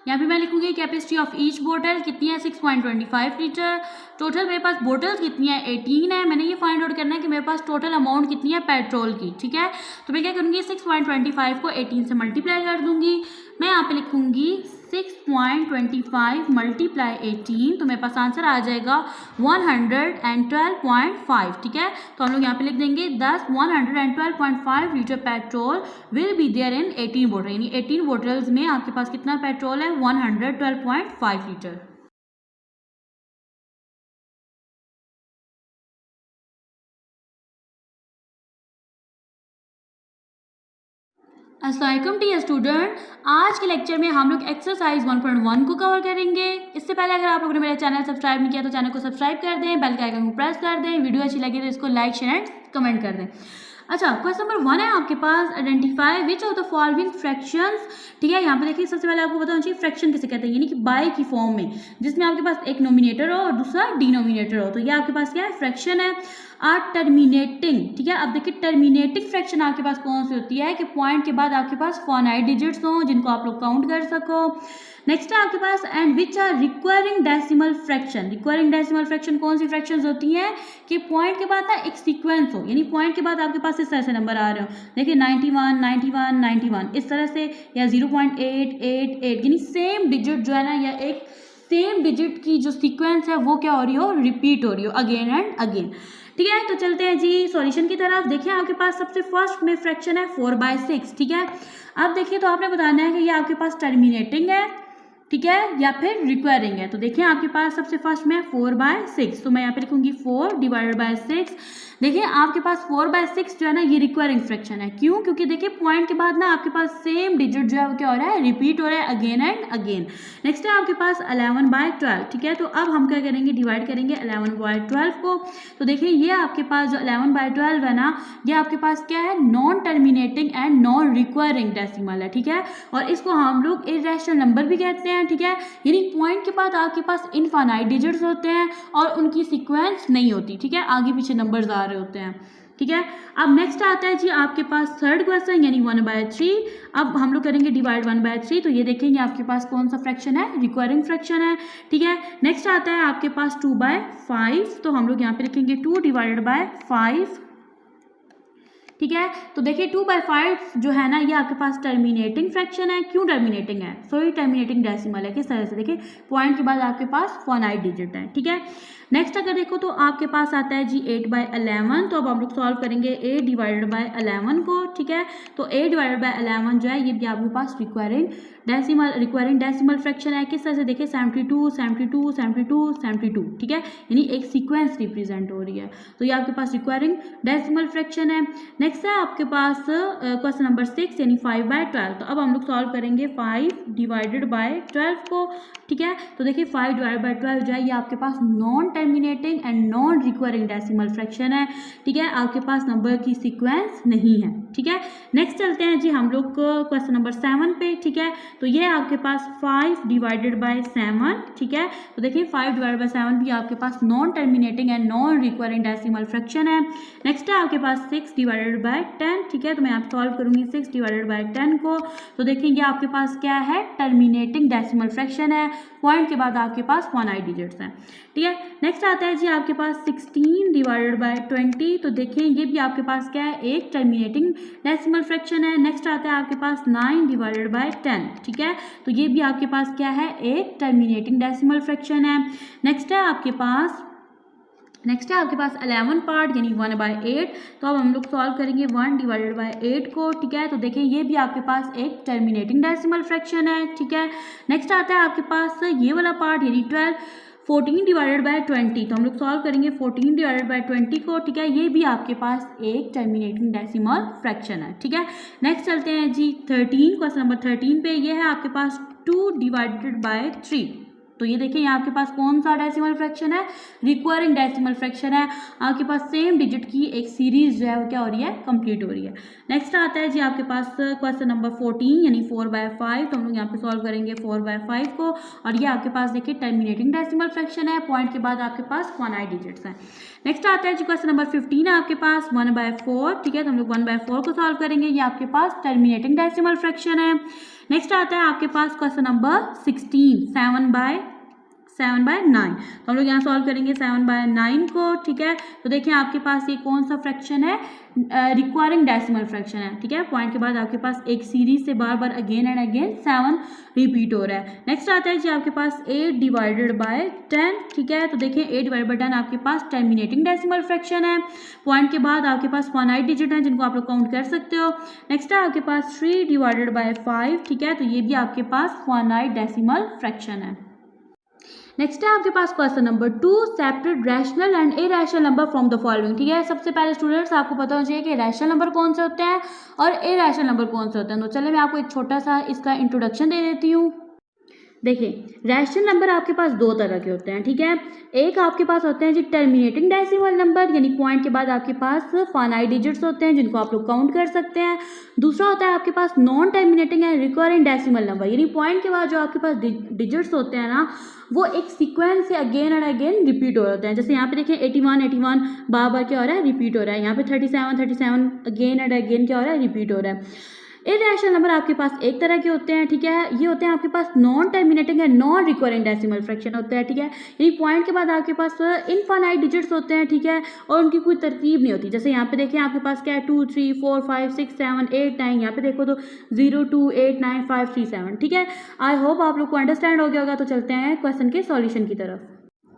यहाँ पे मैं लिखूंगी कैपेसिटी ऑफ ईच बोतल कितनी है 6.25 लीटर। टोटल मेरे पास बोतल्स कितनी है 18 है। मैंने ये फाइंड आउट करना है कि मेरे पास टोटल अमाउंट कितनी है पेट्रोल की, ठीक है। तो मैं क्या करूँगी 6.25 को 18 से मल्टीप्लाई कर दूंगी। मैं यहाँ पे लिखूंगी 6.25 मल्टीप्लाई 18, तो मेरे पास आंसर आ जाएगा 112.5, ठीक है। तो हम लोग यहाँ पे लिख देंगे 112.5 litre petrol will be there in 18 बोतल, यानी 18 बोतल्स में आपके पास कितना पेट्रोल है 112.5 लीटर। अस्सलाम वालेकुम डियर स्टूडेंट, आज के लेक्चर में हम लोग एक्सरसाइज 1.1 को कवर करेंगे। इससे पहले अगर आप लोगों ने मेरा चैनल सब्सक्राइब नहीं किया तो चैनल को सब्सक्राइब कर दें, बेल के आइकन को प्रेस कर दें, वीडियो अच्छी लगे तो इसको लाइक शेयर एंड कमेंट कर दें। अच्छा, क्वेश्चन नंबर 1 है आपके पास, identify which of the following fractions, ठीक है। यहाँ पे देखिए सबसे पहले आपको बताना चाहिए फ्रैक्शन किसे कहते हैं, यानी कि बाय की फॉर्म में, जिसमें आपके पास एक नोमिनेटर हो और दूसरा डिनोमिनेटर हो। तो ये आपके पास क्या है फ्रैक्शन है। टर्मिनेटिंग, ठीक है। अब देखिए टर्मिनेटिंग फ्रैक्शन आपके पास कौन सी होती है कि पॉइंट के बाद आपके पास फाइनाइट डिजिट्स हों जिनको आप लोग काउंट कर सको। नेक्स्ट है आपके पास and which are requiring decimal fraction. Requiring decimal fraction कौन सी फ्रैक्शंस होती हैं कि पॉइंट के बाद ना एक सीक्वेंस हो, यानी पॉइंट के बाद आपके पास इस तरह से नंबर आ रहे हो, देखिए 91 91 91 इस तरह से, या 0.888, यानी सेम डिजिट जो है ना, या एक सेम डिजिट की जो सीक्वेंस है वो क्या हो रही हो, रिपीट हो रही हो अगेन एंड अगेन, ठीक है। तो चलते हैं जी सॉल्यूशन की तरफ। देखिए आपके पास सबसे फर्स्ट में फ्रैक्शन है 4/6, ठीक है। अब देखिए तो आपने बताना है कि ये आपके पास टर्मिनेटिंग है, ठीक है, या फिर रिक्वायरिंग है। तो देखिए आपके पास सबसे फर्स्ट में 4/6, तो मैं यहाँ पे लिखूंगी 4 डिवाइडेड बाय 6। देखिए आपके पास 4/6 जो है ना ये रिक्वायरिंग फ्रैक्शन है। क्यों? क्योंकि देखिए पॉइंट के बाद ना आपके पास सेम डिजिट जो है वो क्या हो रहा है, रिपीट हो रहा है अगेन एंड अगेन। नेक्स्ट है आपके पास 11/12, ठीक है। तो अब हम क्या करेंगे, डिवाइड करेंगे 11/12 को। तो देखिए ये आपके पास जो 11/12 है ना, ये आपके पास क्या है, non terminating and non requiring decimal है, ठीक है। और इसको हम लोग इर्रेशनल नंबर भी कहते हैं, ठीक है। यानी पॉइंट के बाद आपके पास इनफाइनाइट डिजिट्स होते हैं और उनकी सीक्वेंस नहीं होती, ठीक है, आगे पीछे नंबर्स आ रहे होते हैं, ठीक है। अब नेक्स्ट आता है जी आपके पास थर्ड क्वेश्चन, यानी 1/3। अब हम लोग करेंगे डिवाइड 1/3, तो ये देखेंगे आपके पास कौन सा फ्रैक्शन है, रिक्वायरिंग फ्रैक्शन है, ठीक है। नेक्स्ट आता है आपके पास 2/5, तो हम लोग यहाँ पे लिखेंगे 2 डिवाइडेड बाय 5, ठीक है। तो देखिए 2/5 जो है ना ये आपके पास टर्मिनेटिंग फ्रैक्शन है। क्यों टर्मिनेटिंग है, सॉरी टर्मिनेटिंग डेसिमल है। किस तरह से, देखिए पॉइंट के बाद आपके पास फाइनाइट डिजिट है, ठीक है। नेक्स्ट अगर देखो तो आपके पास आता है जी 8/11, तो अब हम लोग सॉल्व करेंगे 8 डिवाइडेड बाय 11 को, ठीक है। तो 8 डिवाइडेड बाय 11 जो है ये भी आपके पास रिक्वायरिंग डेसिमल फ्रैक्शन है। किस तरह से, देखिए 72 72 72 72, ठीक है, यानी एक सीक्वेंस रिप्रेजेंट हो रही है। तो ये आपके पास रिक्वायरिंग डेसिमल फ्रैक्शन है। नेक्स्ट है आपके पास क्वेश्चन नंबर 6, यानी 5/12। तो अब हम लोग सॉल्व करेंगे 5 डिवाइडेड बाय 12 को, ठीक है। तो देखिए 5 डिवाइडेड बाय 12 जो है ये आपके पास non terminating and non requiring decimal fraction है, ठीक है। आपके पास नंबर की सीक्वेंस नहीं है, ठीक है। नेक्स्ट चलते हैं जी हम लोग क्वेश्चन नंबर 7 पे, ठीक है। तो ये आपके पास 5 डिवाइडेड बाय 7, ठीक है। तो देखिए 5 डिवाइडेड बाय 7 भी आपके पास non terminating and non requiring decimal fraction है। नेक्स्ट है आपके पास 6 डिवाइडेड बाय 10, ठीक है। तो मैं आप सॉल्व करूंगी 6 डिवाइडेड बाय 10 को। तो देखिए ये आपके पास क्या है, टर्मिनेटिंग डेसिमल फ्रैक्शन है, पॉइंट के बाद आपके पास फाइनाइट डिजिट्स हैं, ठीक है। नेक्स्ट आता है जी आपके पास 16 डिवाइडेड बाय 20। तो देखिए ये भी आपके पास क्या है, एक टर्मिनेटिंग डेसिमल फ्रैक्शन है। नेक्स्ट आता है आपके पास 9 डिवाइडेड बाय 10, ठीक है। तो ये भी आपके पास क्या है, एक टर्मिनेटिंग डेसिमल फ्रैक्शन है। नेक्स्ट है आपके पास 11 पार्ट, यानी 1/8। तो अब हम लोग सॉल्व करेंगे 1 डिवाइडेड बाय 8 को, ठीक है। तो देखिए ये भी आपके पास एक टर्मिनेटिंग डेसिमल फ्रैक्शन है, ठीक है। नेक्स्ट आता है आपके पास ये वाला पार्ट, यानी 14 डिवाइडेड बाय 20। तो हम लोग सॉल्व करेंगे 14 डिवाइडेड बाय 20 को, ठीक है। ये भी आपके पास एक टर्मिनेटिंग डेसिमल फ्रैक्शन है, ठीक है। नेक्स्ट चलते हैं जी 13, क्वेश्चन नंबर 13 पे। ये है आपके पास 2 डिवाइडेड बाय 3। तो ये देखिए यहाँ आपके पास कौन सा डेसिमल फ्रैक्शन है, रिक्वायरिंग डेसिमल फ्रैक्शन है। आपके पास सेम डिजिट की एक सीरीज जो है वो क्या हो रही है, कंप्लीट हो रही है। नेक्स्ट आता है जी आपके पास क्वेश्चन नंबर 14, यानी 4/5। तो हम लोग यहाँ पे सॉल्व करेंगे 4/5 को, और ये आपके पास देखिए टर्मिनेटिंग डेसिमल फ्रैक्शन है, पॉइंट के बाद आपके पास फाइनाइट डिजिट्स हैं। नेक्स्ट आता है जी क्वेश्चन नंबर 15 है आपके पास 1/4, ठीक है। तो हम लोग 1/4 को सॉल्व करेंगे, ये आपके पास टर्मिनेटिंग डेसिमल फ्रैक्शन है। नेक्स्ट आता है आपके पास क्वेश्चन नंबर 16, 7/9। तो हम लोग यहाँ सॉल्व करेंगे 7/9 को, ठीक है। तो देखिए आपके पास ये कौन सा फ्रैक्शन है, रिक्वायरिंग डेसिमल फ्रैक्शन है, ठीक है। पॉइंट के बाद आपके पास एक सीरीज से बार बार अगेन एंड अगेन 7 रिपीट हो रहा है। नेक्स्ट आता है जी आपके पास 8/10, ठीक है। तो देखिए 8/10 आपके पास टर्मिनेटिंग डेसिमल फ्रैक्शन है। पॉइंट के बाद आपके पास फाइनाइट डिजिट है जिनको आप लोग काउंट कर सकते हो। नेक्स्ट है आपके पास 3/5, ठीक है। तो ये भी आपके पास फाइनाइट डेसिमल फ्रैक्शन है। नेक्स्ट है आपके पास question number 2, separate rational and irrational number from the following, ठीक है। सबसे पहले स्टूडेंट्स आपको पता होना चाहिए कि रैशनल नंबर कौन से होते हैं और इरेशनल नंबर कौन से होते हैं। तो चलिए मैं आपको एक छोटा सा इसका इंट्रोडक्शन दे देती हूँ। देखिए रैशनल नंबर आपके पास दो तरह के होते हैं, ठीक है। एक आपके पास होते हैं जी टर्मिनेटिंग डेसिमल नंबर, यानी पॉइंट के बाद आपके पास फाइनाइट डिजिट्स होते हैं जिनको आप लोग काउंट कर सकते हैं। दूसरा होता है आपके पास non terminating and recurring decimal number, यानी पॉइंट के बाद जो आपके पास डिजिट्स होते हैं ना वो एक सीक्वेंस से अगेन एंड अगेन रिपीट हो रहे हैं। जैसे यहाँ पे देखिए 81 बार बार क्या हो रहा है, रिपीट हो रहा है। यहाँ पे 37 अगेन एंड अगेन क्या हो रहा है, रिपीट हो रहा है। इरेशनल नंबर आपके पास एक तरह के होते हैं, ठीक है। ये होते हैं आपके पास non terminating and non recurring decimal fraction होते हैं, ठीक है। यानी पॉइंट के बाद आपके पास इनफाइनाइट डिजिट्स होते हैं, ठीक है, और उनकी कोई तरतीब नहीं होती। जैसे यहाँ पे देखिए आपके पास क्या है 2 3 4 5 6 7 8 9, यहाँ पे देखो तो 0 2 8 9 5 3 7, ठीक है। आई होप आप लोग को अंडरस्टैंड हो गया होगा। तो चलते हैं क्वेश्चन के सॉल्यूशन की तरफ।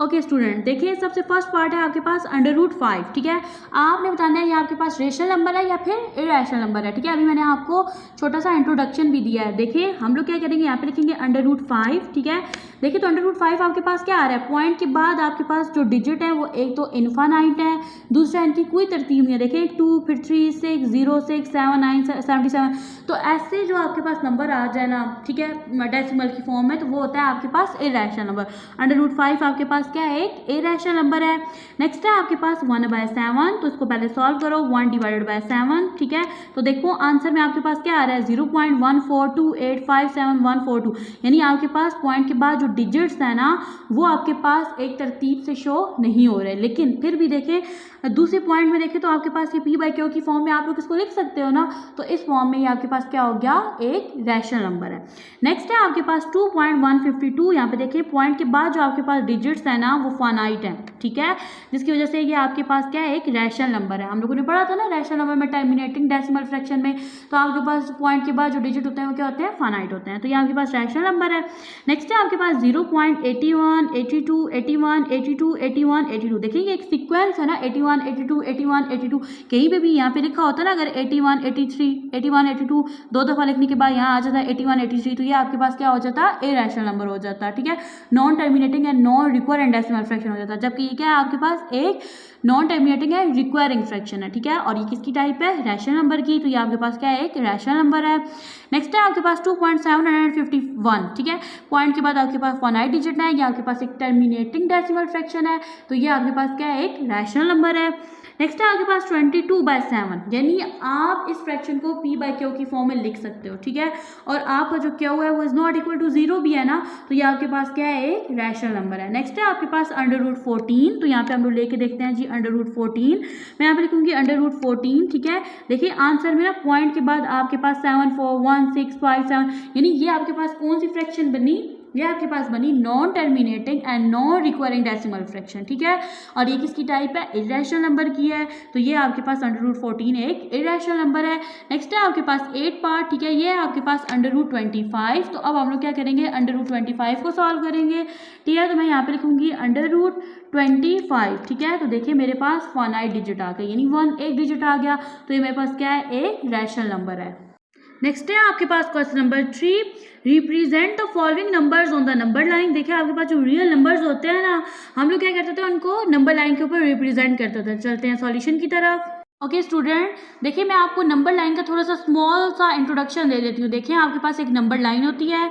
ओके स्टूडेंट, देखिए सबसे फर्स्ट पार्ट है आपके पास √5, ठीक है। आपने बताना है ये आपके पास रेशनल नंबर है या फिर इरेशनल नंबर है, ठीक है। अभी मैंने आपको छोटा सा इंट्रोडक्शन भी दिया है। देखिए हम लोग क्या करेंगे, यहाँ पे लिखेंगे √5, ठीक है। देखिए तो √5 आपके पास क्या आ रहा है, पॉइंट के बाद आपके पास जो डिजिट है वो एक तो इनफाइनाइट है, दूसरा इनकी कोई तरतीब नहीं है। देखिए 2 फिर 3 6 0 6 7 9 77। तो ऐसे जो आपके पास नंबर आ जाए ना, ठीक है, डेसिमल की फॉर्म में, तो वो होता है आपके पास इरेशनल नंबर। √5 आपके पास क्या है, एक इरेशनल नंबर है। नेक्स्ट है आपके पास 1/7, तो इसको पहले सॉल्व करो। 1/7, ठीक है। तो देखो आंसर में आपके पास क्या आ रहा है 0.142857142, यानी आपके पास पॉइंट के बाद जो डिजिट्स है ना वो आपके पास एक तरतीब से शो नहीं हो रहे। लेकिन फिर भी देखें दूसरे पॉइंट में देखें तो आपके पास ये P/Q की फॉर्म में आप लोग इसको लिख सकते हो ना, तो इस फॉर्म में ये आपके पास क्या हो गया, एक रैशनल नंबर है। नेक्स्ट है आपके पास 2.152, यहाँ पे देखिए पॉइंट के बाद जो आपके पास डिजिट्स है ना वो फाइनाइट है, ठीक है, जिसकी वजह से ये आपके पास क्या है, एक रैशनल नंबर है। हम लोगों ने पढ़ा था ना रैशनल नंबर में टर्मिनेटिंग डेसिमल फ्रैक्शन में, तो आपके पास पॉइंट के बाद जो डिजिट होते हैं वो क्या होते हैं, फाइनाइट होते हैं। तो ये आपके पास रैशनल नंबर है। नेक्स्ट है आपके पास 0.81 82 81 82 81 82। देखिए ये एक सीक्वेंस है ना, 81 82 81 82, कहीं पे भी यहाँ पे लिखा होता है ना, अगर 81 83 81 82 दो दफा लिखने के बाद यहाँ आ जाता है 81 83, तो ये आपके पास क्या हो जाता है, इरेशनल नंबर हो जाता है, ठीक है। Non terminating and non recurring decimal fraction हो जाता है, जबकि ये क्या है आपके पास एक नॉन टर्मिनेटिंग है, रिक्वायरिंग फ्रैक्शन है, ठीक है। और ये किसकी टाइप है, रैशनल नंबर की, तो ये आपके पास क्या है, एक रैशनल नंबर है। नेक्स्ट है आपके पास 2.751, ठीक है। पॉइंट के बाद आपके पास फाइनाइट डिजिट है, ये आपके पास एक टर्मिनेटिंग डेसिमल फ्रैक्शन है, तो ये आपके पास क्या है, एक रैशनल नंबर है। नेक्स्ट है आपके पास 22/7, यानी आप इस फ्रैक्शन को P/Q की फॉर्म में लिख सकते हो, ठीक है। और आपका जो Q है वो इज नॉट इक्वल टू 0 भी है ना, तो ये आपके पास क्या है, एक रैशनल नंबर है। नेक्स्ट है आपके पास √14, तो यहाँ पे हम लोग लेके देखते हैं जी √14। मैं यहाँ पे लिखूंगी √14, ठीक है। देखिए आंसर में ना पॉइंट के बाद आपके पास 74165 यानी ये आपके पास कौन सी फ्रैक्शन बनी, ये आपके पास बनी non terminating and non requiring decimal fraction, ठीक है। और ये किसकी टाइप है, इरेशनल नंबर की है, तो ये आपके पास √14 एक इरेशनल नंबर है। नेक्स्ट है आपके पास 8 पार्ट, ठीक है, ये है आपके पास √25। तो अब हम लोग क्या करेंगे, √25 को सॉल्व करेंगे, ठीक है। तो मैं यहाँ पे लिखूंगी √25, ठीक है। तो देखिए मेरे पास फाइनाइट डिजिट आ गई, यानी 1 एक डिजिट आ गया, तो ये मेरे पास क्या है, एक रैशनल नंबर है। नेक्स्ट है आपके पास question number 3, represent the following numbers on the number line. देखिए आपके पास जो रियल नंबर्स होते हैं ना, हम लोग क्या करते थे, उनको नंबर लाइन के ऊपर रिप्रेजेंट करते थे। चलते हैं सॉल्यूशन की तरफ। ओके स्टूडेंट, देखिए मैं आपको नंबर लाइन का थोड़ा सा स्मॉल सा इंट्रोडक्शन दे देती हूँ। देखिए आपके पास एक नंबर लाइन होती है,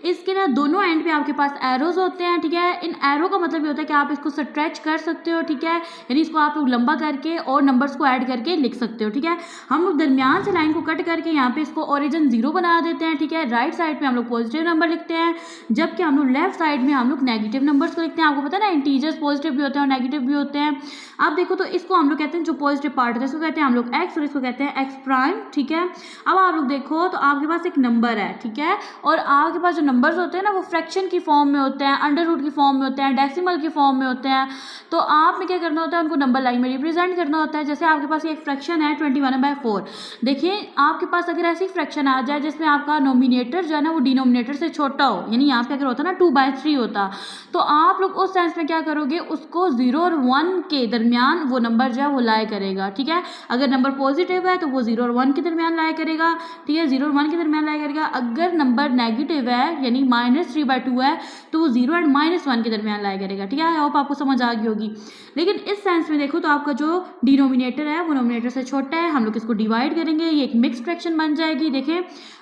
इसके ना दोनों एंड पे आपके पास एरोज होते हैं, ठीक है। इन एरो का मतलब ये होता है कि आप इसको स्ट्रेच कर सकते हो, ठीक है, यानी इसको आप लोग लंबा करके और नंबर्स को ऐड करके लिख सकते हो, ठीक है। हम लोग दरमियान से लाइन को कट करके यहाँ पे इसको ओरिजिन 0 बना देते हैं, ठीक है। राइट साइड पे हम लोग पॉजिटिव नंबर लिखते हैं, जबकि हम लोग लेफ्ट साइड में हम लोग नेगेटिव नंबर्स को लिखते हैं। आपको पता है ना, इंटीजर्स पॉजिटिव भी होते हैं और नेगेटिव भी होते हैं। आप देखो तो इसको हम लोग कहते हैं, जो पॉजिटिव पार्ट होता है इसको कहते हैं हम लोग एक्स और इसको कहते हैं एक्स प्राइम, ठीक है। अब आप लोग देखो तो आपके पास एक नंबर है, ठीक है, और आपके पास जो नंबर्स होते हैं ना वो फ्रैक्शन की फॉर्म में होते हैं, अंडर रूट की फॉर्म में होते हैं, डेसिमल की फॉर्म में होते हैं। तो आपने क्या करना होता है, उनको नंबर लाइन में रिप्रेजेंट करना होता है। जैसे आपके पास ये एक फ्रैक्शन है 21/4। देखिए आपके पास अगर ऐसी फ्रैक्शन आ जाए जिसमें आपका नोमिनेटर जो है ना वो डिनोमिनेटर से छोटा हो, यानी यहाँ पे अगर होता ना 2/3 होता, तो आप लोग उस सेंस में क्या करोगे, उसको 0 और 1 के दरमियान वो नंबर जो है वो लाई करेगा, ठीक है। अगर नंबर पॉजिटिव है तो वो 0 और 1 के दरमियान लाई करेगा, ठीक है, 0 और 1 के दरमियान लाई करेगा। अगर नंबर नेगेटिव है यानी -3/2 है तो वो 0 एंड -1 के दरमियान लाई करेगा, ठीक है। आई होप आपको समझ आ गई होगी। लेकिन इस सेंस में देखो तो आपका जो डिनोमिनेटर है वो नोमिनेटर से छोटा है, हम लोग इसको डिवाइड करेंगे, ये एक मिक्स फ्रैक्शन बन जाएगी। देखें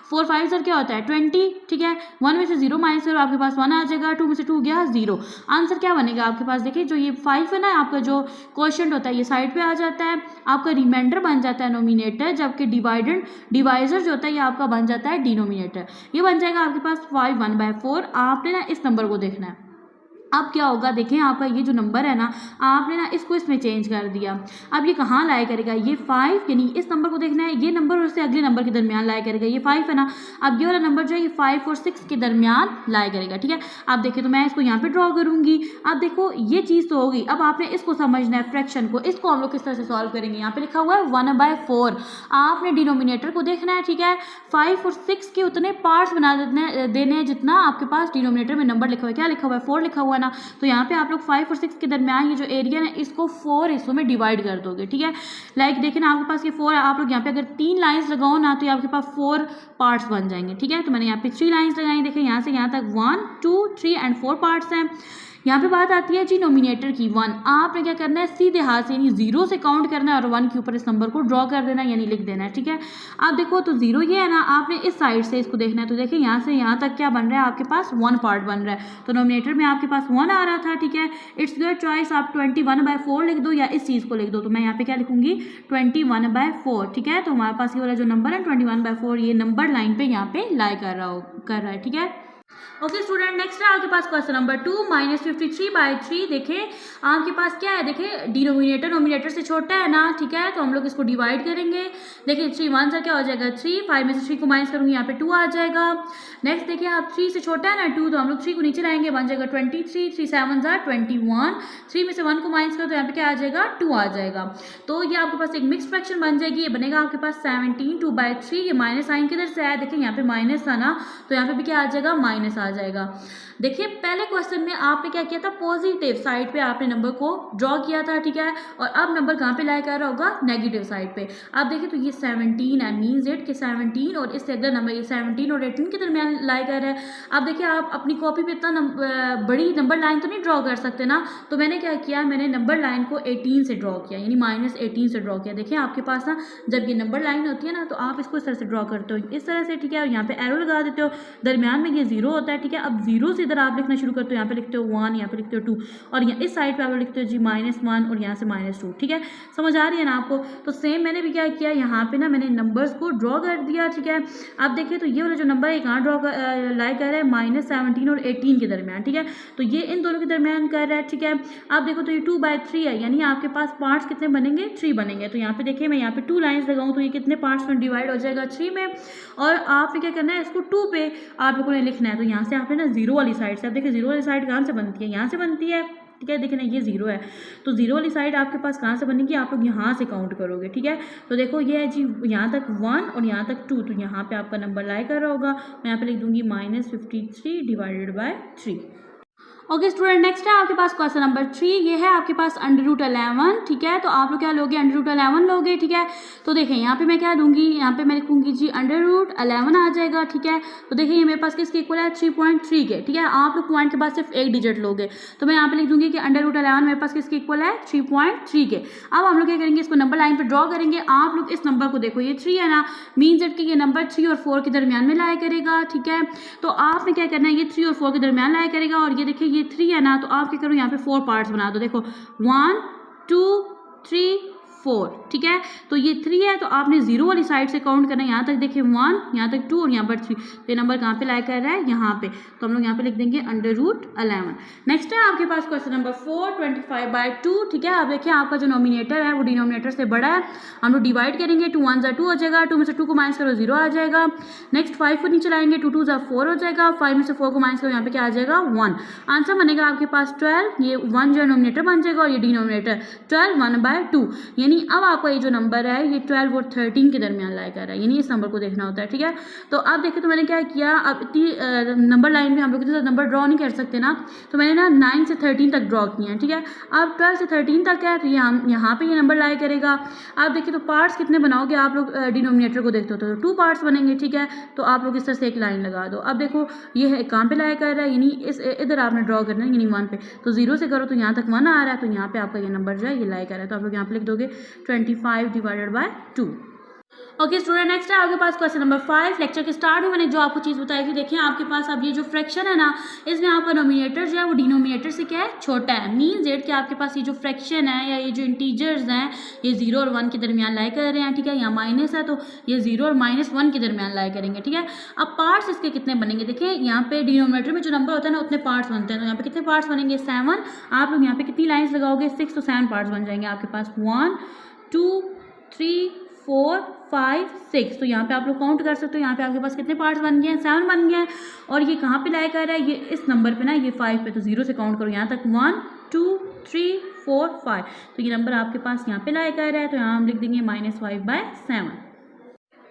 4 5 सर क्या होता है 20, ठीक है। 1 में से 0 माइनस करो आपके पास 1 आ जाएगा, 2 में से 2 गया 0। आंसर क्या बनेगा आपके पास, देखिए जो ये 5 है ना आपका जो क्वोशिएंट होता है ये साइड पे आ जाता है, आपका रिमाइंडर बन जाता है नोमिनेटर, जबकि डिवाइजर जो होता है ये आपका बन जाता है डिनोमिनेटर। ये बन जाएगा आपके पास 5 1/4। आपने ना इस नंबर को देखना है। अब क्या होगा, देखें आपका ये जो नंबर है ना आपने ना इसको इसमें चेंज कर दिया, अब ये कहाँ लाया करेगा, ये 5 यानी इस नंबर को देखना है, ये नंबर और उससे अगले नंबर के दरमियान लाया करेगा, ये 5 है ना। अब ये वाला नंबर जो है ये 5 और 6 के दरमियान लाया करेगा, ठीक है। अब देखिए तो मैं इसको यहाँ पे ड्रॉ करूंगी। अब देखो ये चीज़ तो होगी, अब आपने इसको समझना है फ्रैक्शन को, इसको हम लोग किस तरह से सॉल्व करेंगे। यहाँ पे लिखा हुआ है 1/4, आपने डिनोमिनेटर को देखना है, ठीक है। 5 और 6 के उतने पार्ट्स बना देने हैं जितना आपके पास डिनोमिनेटर में नंबर लिखा हुआ है, क्या लिखा हुआ है 4 लिखा हुआ है ना। तो यहाँ पे आप लोग 5 और 6 के दरमियान ये जो एरिया है इसको 4 हिस्सों में डिवाइड कर दोगे, ठीक है। लाइक देखिए ना आपके पास ये 4 है, आप लोग यहाँ पे अगर 3 लाइंस लगाओ ना तो आपके पास 4 पार्ट्स बन जाएंगे, ठीक है। तो मैंने यहाँ पे 3 लाइंस लगाई, देखिए यहाँ से यहाँ तक 1 2 3 एंड 4 पार्ट्स हैं। यहाँ पे बात आती है जी नोमिनेटर की 1। आपने क्या करना है, सीधे हाथ से यानी 0 से काउंट करना है और 1 के ऊपर इस नंबर को ड्रॉ कर देना है यानी लिख देना है, ठीक है। आप देखो तो 0 ये है ना, आपने इस साइड से इसको देखना है, तो देखिए यहाँ से यहाँ तक क्या बन रहा है आपके पास 1 पार्ट बन रहा है, तो नोमिनेटर में आपके पास 1 आ रहा था, ठीक है। इट्स योर चॉइस, आप 21/4 लिख दो या इस चीज़ को लिख दो, तो मैं यहाँ पे क्या लिखूंगी 21/4, ठीक है। तो हमारे पास ये वाला जो नंबर है 21/4 ये नंबर लाइन पे यहाँ पे लाई कर रहा है, ठीक है। ओके स्टूडेंट, नेक्स्ट है आपके पास क्वेश्चन नंबर 2 -53/3। देखें आपके पास क्या है, देखें डिनोमिनेटर नोमिनेटर से छोटा है ना, ठीक है। तो हम लोग इसको डिवाइड करेंगे। देखिए 3 1 से क्या हो जाएगा 3, 5 में से 3 को माइनस करूँगी यहाँ पे 2 आ जाएगा। नेक्स्ट देखिए आप 3 से छोटा है ना 2, तो हम लोग 3 को नीचे लाएंगे बन जाएगा 23, 3 7 21, 3 में से 1 को माइनस करो तो यहाँ पे क्या आ जाएगा 2 आ जाएगा। तो ये आपके पास एक मिक्स फ्रैक्शन बन जाएगी, ये बनेगा आपके पास 17 2/3। ये माइनस साइन किधर से आया, देखिए यहाँ पे माइनस था ना, तो यहाँ पे भी क्या आ जाएगा माइनस आ जाएगा। देखिए पहले क्वेश्चन में आपने क्या किया था, पॉजिटिव साइड पे आपने नंबर को ड्रॉ किया था, ठीक है। और अब नंबर कहाँ पे लाया कर रहा होगा, नेगेटिव साइड पे। आप देखिए तो ये 17 है, मीन्स इट कि 17 और इससे अगला नंबर ये 17 और 18 के दरमियान लाया कर रहा है। अब देखिए आप अपनी कॉपी पे इतना बड़ी नंबर लाइन तो नहीं ड्रॉ कर सकते ना, तो मैंने क्या किया, मैंने नंबर लाइन को 18 से ड्रॉ किया यानी -18 से ड्रॉ किया। देखिए आपके पास ना जब ये नंबर लाइन होती है ना तो आप इसको इस तरह से ड्रॉ करते हो, इस तरह से, ठीक है। और यहाँ पे एरो लगा देते हो, दरमियान में ये 0 होता है, ठीक है। अब 0 से इधर आप लिखना शुरू करते हो, यहाँ पे लिखते हो 1, यहाँ पे लिखते हो 2 और यहाँ इस साइड पे आप लिखते हो जी -1 और यहाँ से -2, ठीक है। समझ आ रही है ना आपको। तो सेम मैंने भी क्या किया, यहाँ पे ना मैंने नंबर्स को ड्रॉ कर दिया, ठीक है। अब देखिए तो ये वाला जो नंबर है कहाँ ड्रॉ लाइक कर रहा है -17 और 18 के दरमियान, ठीक है। तो ये इन दोनों के दरमियान कर रहा है, ठीक है। आप देखो तो ये 2/3 है यानी आपके पास पार्ट्स कितने बनेंगे 3 बनेंगे। तो यहाँ पे देखिए मैं यहाँ पे 2 लाइन्स लगाऊँ तो ये कितने पार्ट्स में डिवाइड हो जाएगा 3 में। और आपने क्या करना है, इसको 2 पे आप लोगों ने लिखना है। तो यहाँ से आपने ना 0 वाली साइड से, अब देखिए 0 वाली साइड कहाँ से बनती है, यहाँ से बनती है, ठीक है। देखिए ना ये 0 है, तो 0 वाली साइड आपके पास कहाँ से बनेगी, आप लोग यहाँ से काउंट करोगे, ठीक है। तो देखो ये है जी यहाँ तक 1 और यहाँ तक 2, तो यहाँ पे आपका नंबर लाई कर रहा होगा। मैं यहाँ पे लिख दूंगी -53/3। ओके स्टूडेंट, नेक्स्ट है आपके पास क्वेश्चन नंबर 3। ये है आपके पास √11, ठीक है। तो आप लोग क्या लोगे, √11 लोगे, ठीक है। तो देखें यहाँ पे मैं क्या लूँगी, यहाँ पे मैं लिखूँगी जी √11 आ जाएगा, ठीक है। तो देखिए ये मेरे पास किसके इक्वल है, 3.3 के, ठीक है। आप लोग पॉइंट के बाद सिर्फ एक डिजिट लोगे, तो मैं यहाँ पे लिख दूँगी कि √11 मेरे पास किसके इक्वल है, 3.3 के। अब हम लोग क्या करेंगे, इसको नंबर लाइन पर ड्रॉ करेंगे। आप लोग इस नंबर को देखो, ये 3 है ना, मीन्स इट कि ये नंबर 3 और 4 के दरमियान में लाया करेगा, ठीक है। तो आपने क्या करना है, ये 3 और 4 के दरमियान लाया करेगा, और ये देखिए ये 3 है ना, तो आप क्या करो यहाँ पे 4 पार्ट्स बना दो। देखो 1 2 3 4, ठीक है। तो ये 3 है, तो आपने 0 वाली साइड से काउंट करना है। यहाँ तक देखिए 1, यहाँ तक 2 और यहाँ पर 3। तो ये नंबर कहाँ पे लाया कर रहा है, यहाँ पे। तो हम लोग यहाँ पे लिख देंगे √11। नेक्स्ट है आपके पास क्वेश्चन नंबर 4, 25/2, ठीक है। आप देखिए आपका जो नॉमिनेटर है वो डिनोमिनेटर से बड़ा है। हम लोग डिवाइड करेंगे, 2 1 2 हो जाएगा, 2 में से 2 को माइनस करो 0 आ जाएगा। नेक्स्ट 5 को नीचे लाएंगे, 2 2 4 हो जाएगा, 5 में से 4 को माइनस करो, यहाँ पे क्या आ जाएगा 1। आंसर बनेगा आपके पास 12। ये 1 जो नॉमिनेटर बन जाएगा और ये डिनोमिनेटर 12 1/2, यानी अब आपका ये जो नंबर है ये 12 और 13 के दरमियान लाया कर रहा है, यानी इस नंबर को देखना होता है, ठीक है। तो अब देखिए तो मैंने क्या किया, अब इतनी नंबर लाइन में हम लोग इतने नंबर ड्रॉ नहीं कर सकते ना, तो मैंने ना 9 से 13 तक ड्रॉ किया है, ठीक है। अब 12 से 13 तक है, तो यहाँ पे ये नंबर लाया करेगा। आप देखिए तो पार्ट्स कितने बनाओगे आप लोग, डिनोमिनेटर को देखते हो तो 2 पार्ट्स बनेंगे, ठीक है। तो आप लोग इस तरह से एक लाइन लगा दो। अब देखो ये है कहाँ पे लाया कर रहा है, यानी इस इधर आपने ड्रॉ करना है, यानी 1 पे। तो 0 से करो तो यहाँ तक 1 आ रहा है, तो यहाँ पे आपका ये नंबर जो है ये लाया कर रहा है। तो आप लोग यहाँ पे लिख दोगे 25/2। ओके स्टूडेंट, नेक्स्ट है आपके पास क्वेश्चन नंबर 5। लेक्चर के स्टार्ट में मैंने जो आपको चीज़ बताई थी, देखिए आपके पास अब ये जो फ्रैक्शन है ना, इसमें आपका नोमिनेटर जो है वो डिनोमिनेटर से क्या है, छोटा है। मीन्स डेट कि आपके पास ये जो फ्रैक्शन है या ये जो इंटीजर्स हैं ये 0 और 1 के दरमियान लाया कर रहे हैं, ठीक है। यहाँ माइनस है तो ये 0 और -1 के दरमियान लाया करेंगे, ठीक है। अब पार्ट्स इसके कितने बनेंगे, देखिए यहाँ पे डिनोमिनेटर में जो नंबर होता है ना उतने पार्ट्स बनते हैं, तो यहाँ पे कितने पार्ट्स बनेंगे 7। आप लोग यहाँ पे कितनी लाइन्स लगाओगे 6, तो 7 पार्ट्स बन जाएंगे आपके पास 1 2 3 4 5 6। तो यहाँ पे आप लोग काउंट कर सकते हो, यहाँ पे आपके पास कितने पार्ट्स बन गए हैं, 7 बन गए हैं। और ये कहाँ पे लाया कर रहा है, ये इस नंबर पे ना, ये 5 पे। तो 0 से काउंट करो यहाँ तक 1 2 3 4 5। तो ये नंबर आपके पास यहाँ पे लाया कर रहा है, तो यहाँ हम लिख देंगे -5/7।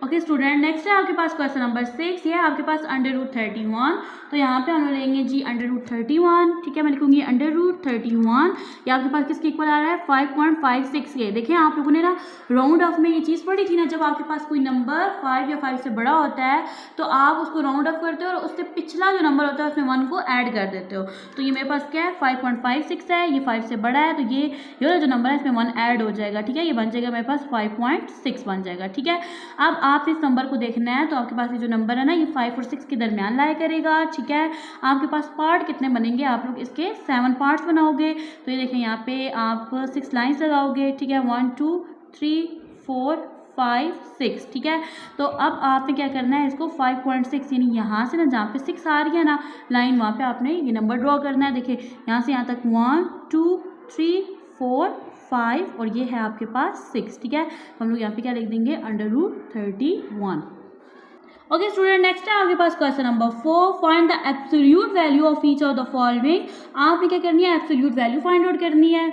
ओके स्टूडेंट, नेक्स्ट है आपके पास क्वेश्चन नंबर 6। ये है आपके पास √31। तो यहाँ पे हम लेंगे जी √31, ठीक है। मैं लिखूंगी √31। ये आपके पास किसके इक्वल आ रहा है, 5.56 के। देखिए आप लोगों ने ना राउंड ऑफ में ये चीज़ पढ़ी थी ना, जब आपके पास कोई नंबर 5 या 5 से बड़ा होता है तो आप उसको राउंड ऑफ करते हो और उससे पिछला जो नंबर होता है उसमें 1 को ऐड कर देते हो। तो ये मेरे पास क्या है 5.56 है, ये 5 से बड़ा है, तो ये जो नंबर है इसमें 1 ऐड हो जाएगा, ठीक है। ये बन जाएगा मेरे पास 5.6 बन जाएगा, ठीक है। अब आपने इस नंबर को देखना है, तो आपके पास ये जो नंबर है ना ये 5 और 6 के दरमियान लाया करेगा, ठीक है। आपके पास पार्ट कितने बनेंगे, आप लोग इसके 7 पार्ट्स बनाओगे। तो ये देखें यहाँ पे आप 6 लाइन्स लगाओगे, ठीक है। 1 2 3 4 5 6, ठीक है। तो अब आपने क्या करना है, इसको 5.6 यानी यहाँ से ना जहाँ पे 6 आ रही है ना लाइन, वहाँ पे आपने ये नंबर ड्रॉ करना है। देखिए यहाँ से यहाँ तक 1 2 3 4 5 और ये है आपके पास 6, ठीक है। तो हम लोग यहाँ पे क्या लिख देंगे √31। ओके स्टूडेंट, नेक्स्ट है आपके पास question number 4। Find the absolute value of each of the following. आपने क्या करनी है, एब्सोल्यूट वैल्यू फाइंड आउट करनी है।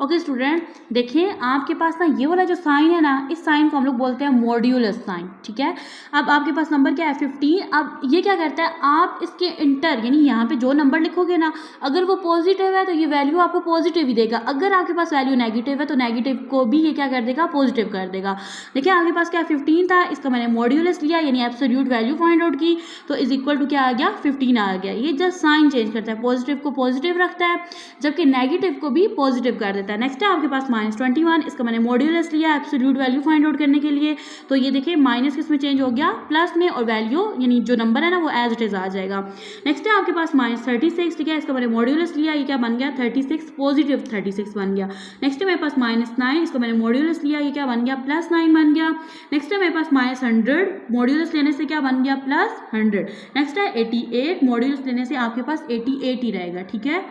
ओके स्टूडेंट, देखिए आपके पास ना ये वाला जो साइन है ना, इस साइन को हम लोग बोलते हैं मॉड्यूलस साइन, ठीक है। अब आपके पास नंबर क्या है 15। अब ये क्या करता है, आप इसके इंटर यानी यहाँ पे जो नंबर लिखोगे ना, अगर वो पॉजिटिव है तो ये वैल्यू आपको पॉजिटिव ही देगा। अगर आपके पास वैल्यू नेगेटिव है तो नेगेटिव को भी ये क्या कर देगा, पॉजिटिव कर देगा। देखिए आपके पास क्या 15 था, इसका मैंने मॉड्यूलस लिया यानी एब्सोल्यूट वैल्यू फाइंड आउट की, तो इज इक्वल टू क्या आ गया 15 आ गया। ये जस्ट साइन चेंज करता है, पॉजिटिव को पॉजिटिव रखता है जबकि नेगेटिव को भी पॉजिटिव कर देता है। नेक्स्ट है आपके पास -21। इसका मैंने मॉड्यूलस लिया एब्सोल्यूट वैल्यू फाइंड आउट करने के लिए, तो ये देखिए माइनस किस में चेंज हो गया, प्लस में, और वैल्यू यानी जो नंबर है ना वो एज इट इज आ जाएगा। नेक्स्ट है आपके पास -36, ठीक है। इसका मैंने मॉड्यूलस लिया, ये क्या बन गया 36, पॉजिटिव 36 बन गया। नेक्स्ट है मेरे पास -9, इसका मैंने मॉड्यूलस लिया, ये क्या बन गया +9 बन गया। नेक्स्ट है मेरे पास -100, मॉड्यूलस लेने से क्या बन गया +100। नेक्स्ट है 88, मॉड्यूलस लेने से आपके पास 88 ही रहेगा, ठीक है।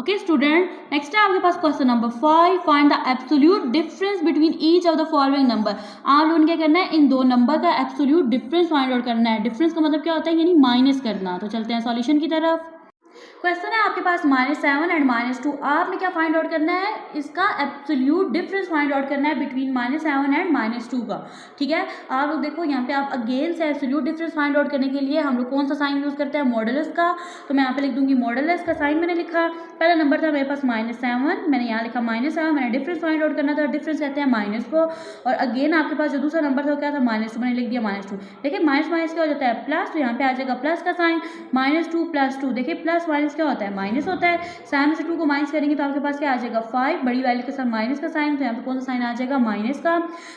ओके स्टूडेंट, नेक्स्ट है आपके पास question number 5। Find the absolute difference between each of the following number. आप लोगों ने क्या करना है, इन दो नंबर का एब्सोल्यूट डिफरेंस फाइंड आउट करना है। डिफरेंस का मतलब क्या होता है, यानी माइनस करना। तो चलते हैं सॉल्यूशन की तरफ। क्वेश्चन है आपके पास -7 एंड -2। आपने क्या फाइंड आउट करना है, इसका एब्सोल्यूट डिफरेंस फाइंड आउट करना है बिटवीन -7 एंड -2 का। ठीक है, आप लोग देखो यहाँ पे आप अगेन से एब्सोल्यूट डिफरेंस फाइंड आउट करने के लिए हम लोग कौन सा साइन यूज़ करते हैं, मॉडुलस का। तो मैं यहाँ पे लिख दूंगी मॉडुलस का साइन मैंने लिखा। पहला नंबर था मेरे पास -7, मैंने यहाँ लिखा -7, मैंने डिफरेंस फाइंड आउट करना था, डिफरेंस कहते हैं माइनस को। और अगेन आपके पास जो दूसरा नंबर था वो क्या था, -2, मैंने लिख दिया -2। देखिए माइनस माइनस क्या हो जाता है प्लस, तो यहाँ पे आ जाएगा प्लस का साइन, -2 + 2। देखिए प्लस माइनस क्या होता है, माइनस होता है। 7 में से 2 को माइनस करेंगे तो आपके पास क्या आ जाएगा 5, बड़ी वैल्यू के साथ माइनस का साइन, तो यहाँ पे कौन सा साइन आ जाएगा, माइनस का।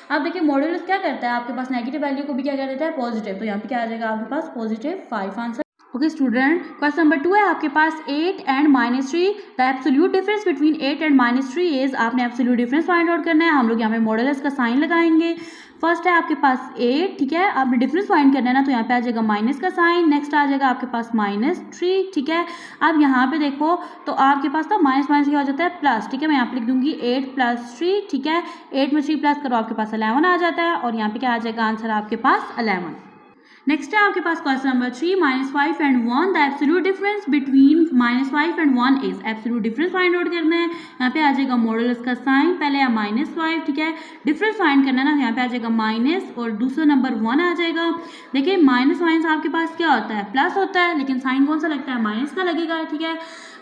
अब देखिए मॉडुलस क्या करता है, आपके पास नेगेटिव वैल्यू को भी क्या कर देता है, पॉजिटिव। तो यहाँ पे क्या आ जाएगा आपके पास +5 answer. Okay student, question number 2 है आपके पास 8 and -3। The absolute difference between 8 and -3 is, आपने एब्सोल्यूट डिफरेंस फाइंड आउट करना है। हम लोग यहाँ पे मॉडुलस का साइन लगाएंगे। फर्स्ट है आपके पास 8, ठीक है, आपने डिफरेंस फाइंड करना है ना, तो यहाँ पे आ जाएगा माइनस का साइन। नेक्स्ट आ जाएगा आपके पास -3, ठीक है। अब यहाँ पे देखो तो आपके पास ना माइनस माइनस क्या हो जाता है प्लस, ठीक है। मैं यहाँ पे लिख दूंगी 8 + 3, ठीक है। 8 में 3 प्लस करो आपके पास 11 आ जाता है, और यहाँ पे क्या आ जाएगा आंसर आपके पास 11। नेक्स्ट है आपके पास question number 3, -5 and 1। The absolute difference between -5 and 1 is, absolute difference find out करना है। यहाँ पे आ जाएगा मॉडुलस का साइन, पहले है -5, ठीक है। डिफरेंस फाइंड करना है ना, यहाँ पे आ जाएगा माइनस और दूसरा नंबर 1 आ जाएगा। देखिए माइनस माइनस आपके पास क्या होता है, प्लस होता है, लेकिन साइन कौन सा लगता है, माइनस का लगेगा, ठीक है।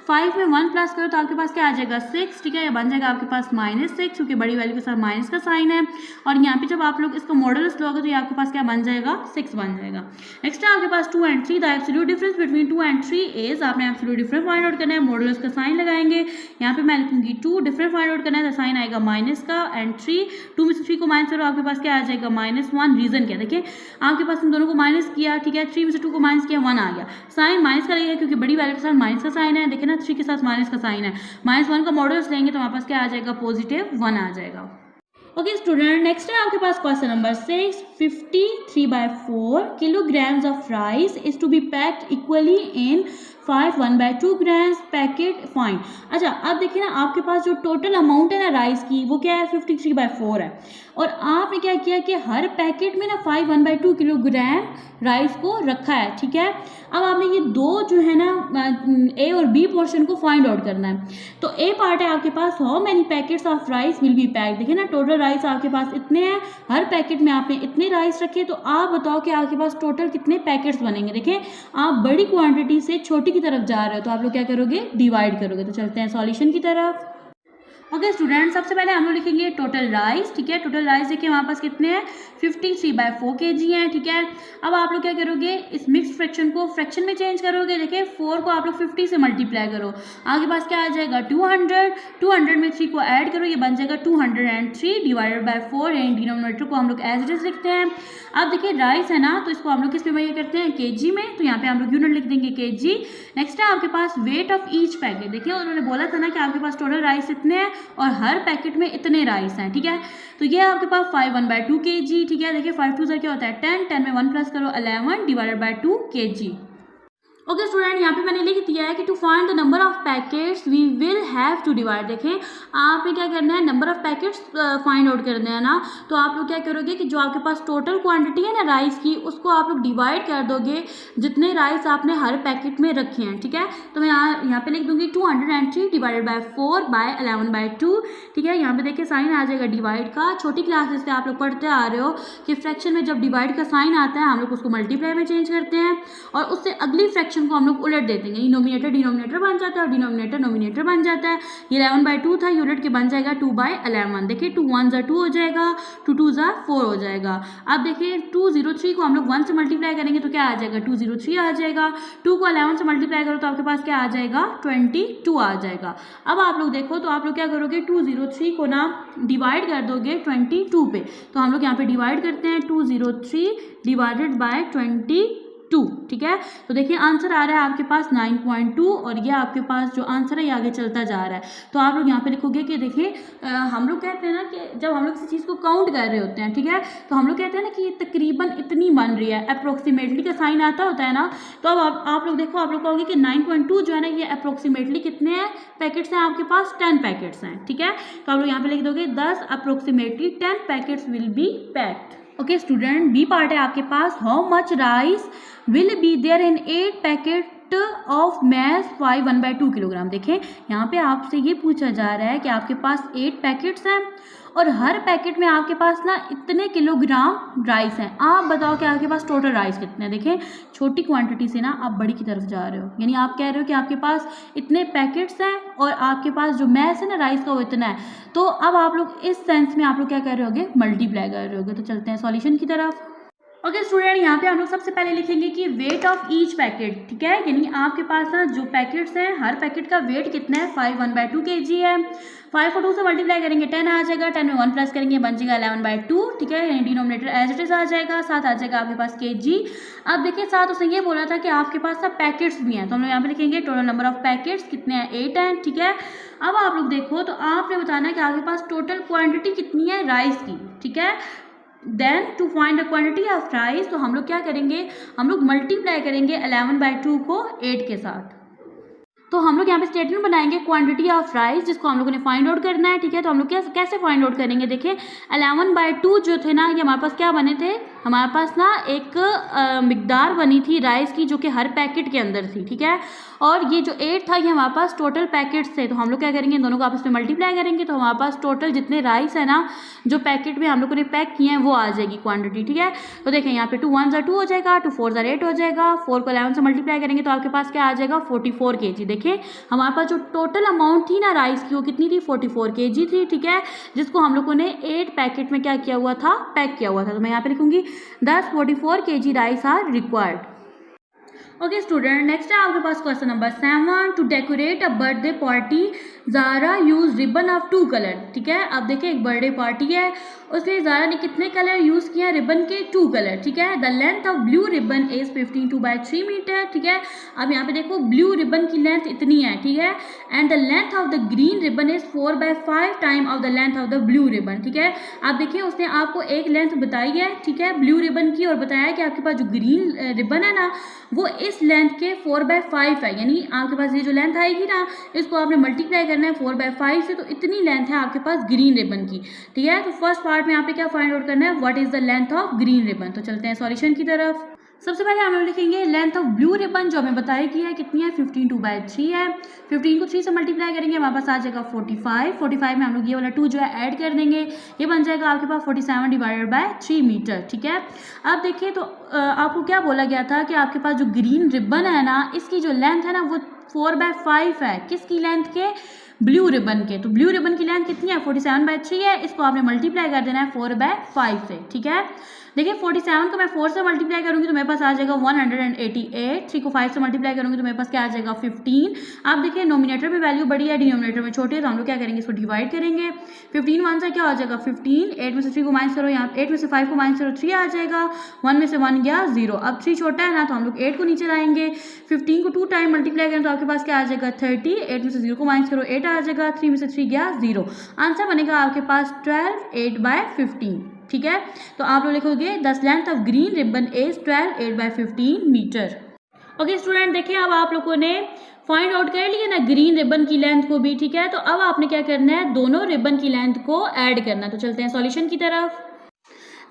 5 में 1 प्लस करो तो आपके पास क्या आ जाएगा 6, ठीक है। ये बन जाएगा आपके पास -6, क्योंकि बड़ी वैल्यू के साथ माइनस का साइन है। और यहाँ पे जब आप लोग इसका मॉडुलस लोगे तो ये आपके पास क्या बन जाएगा, 6 बन जाएगा। नेक्स्ट है आपके पास 2 and 3। The absolute difference between 2 and 3 is, आपने एब्सोल्यूट डिफरेंस फाइंड आउट करना है, मॉडुलस का साइन लगाएंगे। यहाँ पे मैं लिखूंगी 2, डिफरेंस फाइंड आउट करना है, तो साइन आएगा माइनस का एंड 3। 2 में से 3 को माइनस करो आपके पास क्या आ जाएगा -1। रीजन क्या, देखिए आपके पास इन दोनों को माइनस किया, ठीक है। 3 में से 2 को माइनस किया, 1 आ गया। साइन माइनस का लगेगा क्योंकि बड़ी वैल्यू के साथ माइनस का साइन है, देखिए ना 3 के साथ माइनस साइन है। -1 का मॉडुलस लेंगे तो हमारे पास क्या आ जाएगा, +1 आ जाएगा। ओके स्टूडेंट, नेक्स्ट है आपके पास question number 6। 53/4 kilograms of rice is to be packed equally in 5 1/2 grams packet fine. अच्छा अब देखिए ना आपके पास जो टोटल अमाउंट है ना राइस की वो क्या है, 53/4 है। और आपने क्या किया कि हर पैकेट में ना 5 1/2 किलोग्राम राइस को रखा है, ठीक है। अब आपने ये दो जो है ना ए और बी पोर्शन को फाइंड आउट करना है। तो ए पार्ट है आपके पास, how many packets of rice will be packed. देखिए ना टोटल राइस आपके पास इतने हैं, हर पैकेट में आपने इतने राइस रखे, तो आप बताओ कि आपके पास टोटल कितने पैकेट्स बनेंगे। देखिए आप बड़ी क्वांटिटी से छोटी की तरफ जा रहे हो तो आप लोग क्या करोगे, डिवाइड करोगे। तो चलते हैं सॉल्यूशन की तरफ। ओके स्टूडेंट, सबसे पहले हम लोग लिखेंगे टोटल राइस, ठीक है। टोटल राइस देखिए हमारे पास कितने हैं, 53/4 kg हैं, ठीक है। अब आप लोग क्या करोगे, इस मिक्स फ्रैक्शन को फ्रैक्शन में चेंज करोगे। देखिए 4 को आप लोग 50 से मल्टीप्लाई करो, आपके पास क्या आ जाएगा 200। 200 में 3 को ऐड करो, ये बन जाएगा 203 /4। यानी डिनोमिनेटर को हम लोग एज इट इज लिखते हैं। अब देखिए राइस है ना, तो इसको हम लोग किस में मेजर करते हैं, kg में। तो यहाँ पे हम लोग यूनिट लिख देंगे kg। नेक्स्ट है आपके पास वेट ऑफ ईच पैकेट। देखिए उन्होंने बोला था ना कि आपके पास टोटल राइस इतने हैं और हर पैकेट में इतने राइस हैं, ठीक है। तो ये आपके पास 5 1/2 kg, ठीक है। देखिए 5 2 क्या होता है 10, 10 में 1 प्लस करो 11 /2 kg। ओके स्टूडेंट, यहाँ पे मैंने लिख दिया है कि to find the number of packets we will have to divide. देखें आपने क्या करना है, number of packets find out करना है ना, तो आप लोग क्या करोगे कि जो आपके पास टोटल क्वांटिटी है ना राइस की, उसको आप लोग डिवाइड कर दोगे जितने राइस आपने हर पैकेट में रखे हैं, ठीक है। तो मैं यहाँ पे लिख दूंगी 203 /4/11/2, ठीक है। यहाँ पे देखिए साइन आ जाएगा डिवाइड का। छोटी क्लासेस से आप लोग पढ़ते आ रहे हो कि फ्रैक्शन में जब डिवाइड का साइन आता है हम लोग उसको मल्टीप्लाई में चेंज करते हैं और उससे अगली फ्रैक्शन को हम लोग उलट देते हैं। नोमिनेटर डिनोमिनेटर बन जाता है और डिनोमिनेटर नोमिनेटर बन जाता है। 11/2 था, यूनिट के बन जाएगा 2/11। देखिए 2 1 2 हो जाएगा, 2 2 4 हो जाएगा। अब देखिए 203 को हम लोग 1 से मल्टीप्लाई करेंगे तो क्या आ जाएगा 203 आ जाएगा। 2 को 11 से मल्टीप्लाई करो तो आपके पास क्या आ जाएगा 22 आ जाएगा। अब आप लोग देखो तो आप लोग क्या करोगे 203 को ना डिवाइड कर दोगे 22 पे। तो हम लोग यहाँ पे डिवाइड करते हैं 203 /22, ठीक है। तो देखिए आंसर आ रहा है आपके पास 9.2 और ये आपके पास जो आंसर है ये आगे चलता जा रहा है। तो आप लोग यहाँ पे लिखोगे कि देखिए हम लोग कहते हैं ना कि जब हम लोग किसी चीज़ को काउंट कर रहे होते हैं, ठीक है, तो हम लोग कहते हैं ना कि ये तकरीबन इतनी बन रही है, अप्रोक्सीमेटली का साइन आता होता है ना। तो अब आप लोग देखो, आप लोग कहोगे कि 9.2 जो है ना ये अप्रोक्सीमेटली कितने हैं पैकेट्स हैं, आपके पास 10 पैकेट्स हैं, ठीक है। तो आप लोग यहाँ पे लिख दोगे 10 approximately 10 packets will be packed. Okay student, B part है आपके पास, how much rice will be there in 8 packet packet of mass 1/2 kilogram. देखें यहाँ पे आपसे ये पूछा जा रहा है कि आपके पास 8 पैकेट्स हैं और हर पैकेट में आपके पास ना इतने किलोग्राम राइस हैं। आप बताओ कि आपके पास टोटल राइस कितने हैं। देखें छोटी क्वांटिटी से ना आप बड़ी की तरफ जा रहे हो, यानी आप कह रहे हो कि आपके पास इतने पैकेट्स हैं और आपके पास जो मैस है ना राइस का वो इतना है। तो अब आप लोग इस सेंस में आप लोग क्या कर रहे होगे, मल्टीप्लाई कर रहे होगे। तो चलते हैं सॉल्यूशन की तरफ। ओके स्टूडेंट, यहाँ पे हम लोग सबसे पहले लिखेंगे कि वेट ऑफ ईच पैकेट, ठीक है, यानी आपके पास ना जो पैकेट्स हैं हर पैकेट का वेट कितना है, 1/2 kg है। 5 को 2 से मल्टीप्लाई करेंगे 10 आ जाएगा, 10 में 1 प्लस करेंगे बन जाएगा 11/2, ठीक है, यानी डिनोमिनेटर एज इट इज आ जाएगा, 7 आ जाएगा आपके पास kg। अब देखिए साथ उसने ये बोला था कि आपके पास सब पैकेट्स भी हैं, तो हम लोग यहाँ पे लिखेंगे टोटल नंबर ऑफ पैकेट्स कितने हैं, 8 हैं, ठीक है। अब आप लोग देखो तो आपने बताना है कि आपके पास टोटल क्वान्टिटी कितनी है राइस की, ठीक है। Then to find the quantity of rice, तो हम लोग क्या करेंगे, हम लोग मल्टीप्लाई करेंगे 11/2 को 8 के साथ। तो हम लोग यहाँ पे स्टेटमेंट बनाएंगे क्वांटिटी ऑफ राइस जिसको हम लोगों ने फाइंड आउट करना है, ठीक है। तो हम लोग कैसे फाइंड आउट करेंगे, देखिए 11/2 जो थे ना ये हमारे पास क्या बने थे, हमारे पास ना एक मिकदार बनी थी राइस की जो कि हर पैकेट के अंदर थी, ठीक है। और ये जो 8 था ये हमारे पास टोटल पैकेट्स थे। तो हम लोग क्या करेंगे, इन दोनों को आपस में मल्टीप्लाई करेंगे तो हमारे पास टोटल जितने राइस है ना जो पैकेट में हम लोगों ने पैक किए हैं वो आ जाएगी क्वांटिटी, ठीक है। तो देखें यहाँ पे 2 1 2 हो जाएगा, 2 4 8 हो जाएगा, 4 को 11 से मल्टीप्लाई करेंगे तो आपके पास क्या आ जाएगा, 44 kg। देखिए हमारे पास जो टोटल अमाउंट थी ना राइस की वो कितनी थी, 44 kg थी, ठीक है, जिसको हम लोगों ने 8 पैकेट में क्या किया हुआ था, पैक किया हुआ था। तो मैं यहाँ पे लिखूंगी 44 kg rice are required. Okay student, next है आपके पास question number 7। To decorate a birthday party Zara use ribbon of 2 colour, ठीक है। अब देखिए एक बर्थडे पार्टी है, उसमें ज़ारा ने कितने कलर यूज़ किया, रिबन के 2 कलर, ठीक है। The length of blue ribbon is 15 2/3 metre, ठीक है। अब यहाँ पे देखो ब्लू रिबन की लेंथ इतनी है, ठीक है, and the length of the green ribbon is 4/5 time of the length of the blue ribbon, ठीक है। अब देखिए उसने आपको एक लेंथ बताई है, ठीक है, ब्लू रिबन की, और बताया कि आपके पास जो ग्रीन रिबन है ना वो इस लेंथ के 4/5 है, यानी आपके पास ये जो लेंथ आएगी ना इसको आपने मल्टीप्लाई करना है 4/5 से, तो इतनी लेंथ है आपके पास ग्रीन रिबन की, ठीक है। तो फर्स्ट पार्ट में यहाँ पे क्या फाइंड आउट करना है, what is the length of green ribbon. तो चलते हैं सॉल्यूशन की तरफ। सबसे पहले हम लोग लिखेंगे लेंथ ऑफ ब्लू रिबन जो हमें बताया कि है कितनी है, 15 2/3 है। 15 को 3 से मल्टीप्लाई करेंगे हमारे पास आ जाएगा 45। 45 में हम लोग ये वाला 2 जो है ऐड कर देंगे, ये बन जाएगा आपके पास 47/3 मीटर, ठीक है। अब देखिए तो आपको क्या बोला गया था कि आपके पास जो ग्रीन रिबन है ना इसकी जो लेंथ है ना वो 4/5 है, किसकी लेंथ के, ब्लू रिबन के। तो ब्लू रिबन की लेंथ कितनी है, 47/3 है, इसको आपने मल्टीप्लाई कर देना है 4/5 से, ठीक है। देखिए 47 को मैं 4 से मल्टीप्लाई करूंगी तो मेरे पास आ जाएगा 188। 3 को 5 से मल्टीप्लाई करूंगी तो मेरे पास क्या आ जाएगा 15। आप देखिए नोमिनेटर में वैल्यू बड़ी है, डिनोमिनेटर में छोटी है, तो हम लोग क्या करेंगे इसको डिवाइड करेंगे। 15 1 से क्या हो जाएगा 15, 8 में से 3 को माइनस करो, यहाँ 8 में से 5 को माइनस करो 3 आ जाएगा, 1 में से 1 गया 0। अब 3 छोटा है ना तो हम लोग 8 को नीचे लाएंगे, 15 को 2 टाइम मल्टीप्लाई करें तो आपके पास क्या आ जाएगा 30, 8 में से 0 को माइनस करो 8 आ जाएगा, 3 में से 3 गया 0। आंसर बनेगा आपके पास 12 8/15, ठीक है। तो आप लोग लिखोगे the length of green ribbon is 12 8/15 metre. Okay student, देखिए अब आप लोगों ने फाइंड आउट कर लिया ना ग्रीन रिबन की लेंथ को भी, ठीक है। तो अब आपने क्या करना है, दोनों रिबन की लेंथ को ऐड करना है। तो चलते हैं सॉल्यूशन की तरफ।